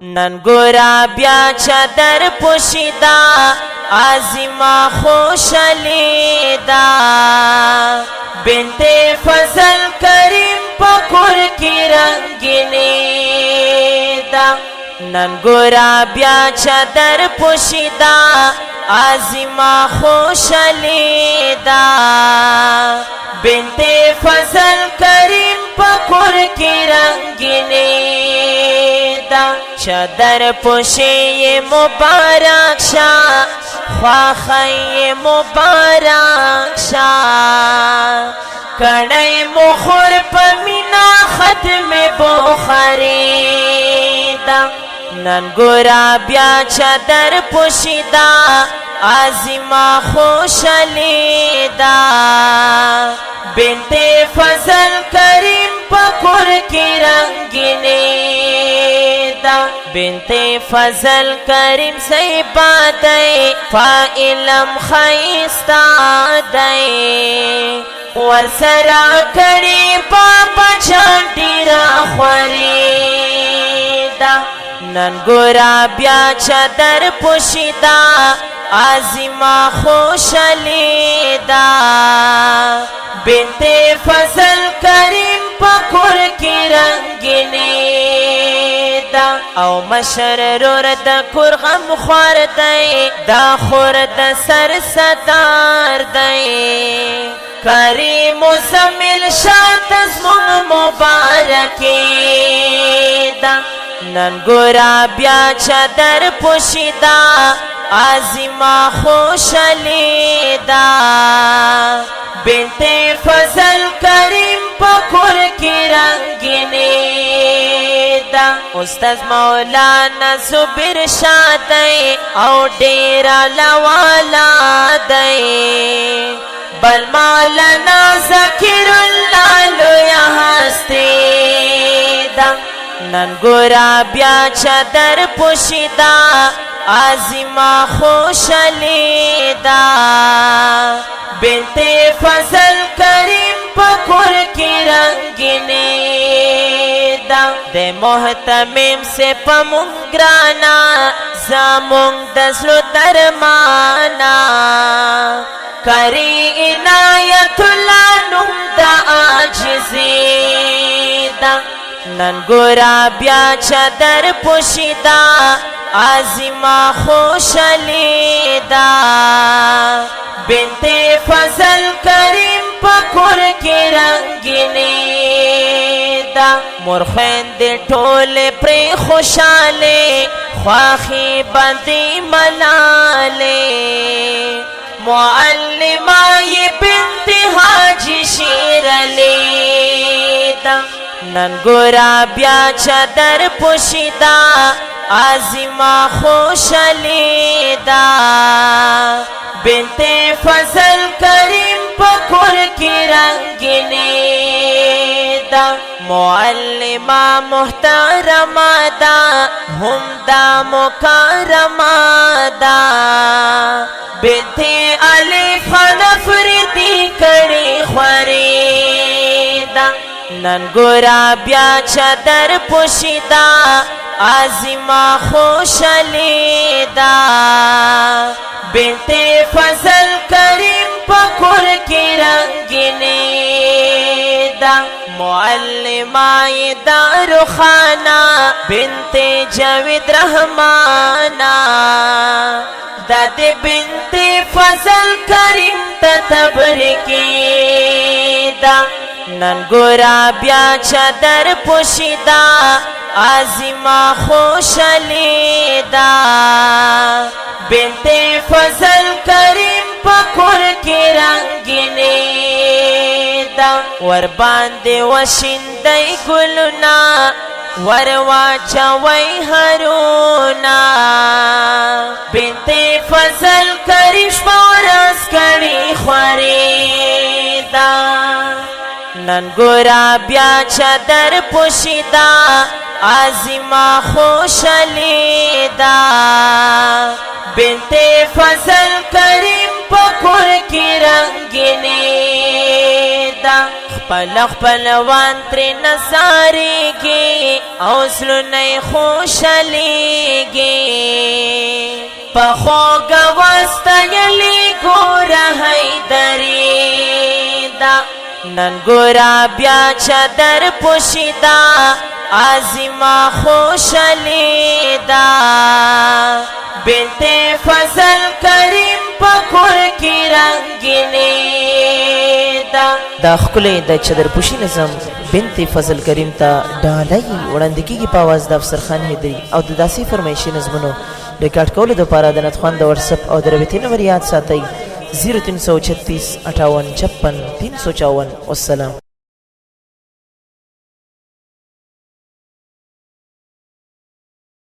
نن گورا بیا چادر پوشیدا عظیما خوشالیدا بنت فضل کریم پکور کی رنگینی دا نن گورا بیا چادر پوشیدا عظیما خوشالیدا بنت فضل کریم پکور کی رنگینی چادر پوشی مبارک شا خواخی مبارک شا کڑی مخور پمینا ختم بخاری دا نن گورا بیا چادر پوشی دا عظیما خوشالی دا بنت فضل کریم پکور کی رنگینی بنت فضل کریم صحیبہ دائی فائلم خیستا دائی ورسرا کری بابا چانٹی را خوریدا نن گورا بیا چادر پوشیدا عظیما خوشالیدا بنت فضل کریم پکور کی رنگینی او مشر رور دا کور غم خوار دائی دا خور دا سر صدار دائی کریم و زمیل شاد ازمون مبارکی دا نن گورا بیا چادر پوشیدا عظیما خوشالی دا بنت فضل کریم پکور کی رنگینی استاذ مولانا زبیر شاہ دائی او ڈیرا لوالا دائی بل مولانا ذکر اللہ لویا ہستی دا نن گورا بیا چادر پوشیدا عظیما خوشالی دا بنت فضل کریم پکور کی رنگینی دے محتمیم سے پمنگرانا زامونگ دزلو درمانا کری عنایت اللہ نم دا آجزی دا نن گورا بیا چادر پوشیدا عظیما خوشالی دا بنت فضل کریم پکور کی رنگینی مرخین دی ٹول پری خوشالے خواخی بندی ملالے معلمہ یہ بنت حاجی شیر علی دا نن گورا بیا چادر پوشیدا عظیما خوشالی دا بنت فضل کریم پکور کی رنگینی معلمہ محترمہ دا ہم دا مکرمہ دا بنت الف نفردی کڑی خوریدا نن گورا بیا چادر پوشیدا عظیما خوشالی دا بنت فضل کریم پکور کی رنگینی معلمہ دار خانہ بنت جاوید رحمانہ داد بنت فضل کریم تبرکی دا نن گورا بیا چادر پوشیدا عظیما خوشالی دا بنت فضل کریم پکور کی رنگینی ور باندې وشیندای ګلنا ور واچوي هرونا بنت فضل کریم شپورس کړي خریدا نن گورا بیا چادر پوشیدا عظیما خوشالی دا بنت فضل کریم پکور کی رنگینی دا پلخ پلوان تر نظارېږي او زړونه خوشحالېږي په خوږه وستایلې ګوره حیدري ده نن ګوره بیا چادر پوشیده عظیمه خوشحالي ده بنت فضل کریم په کور کې رنګینې ده دا ښکلی د چادرپوشي نظم بنت فضل کریم ته ډالۍ وړاندې کېږي په اواز د افسر خان حیدري او د داسې فرمایشي نظمونو ریکارډ کولو دپاره د نتخوان د وټساپ او د رابطې نمبر یاد ساتئ 0336 58 56 354 والسلام.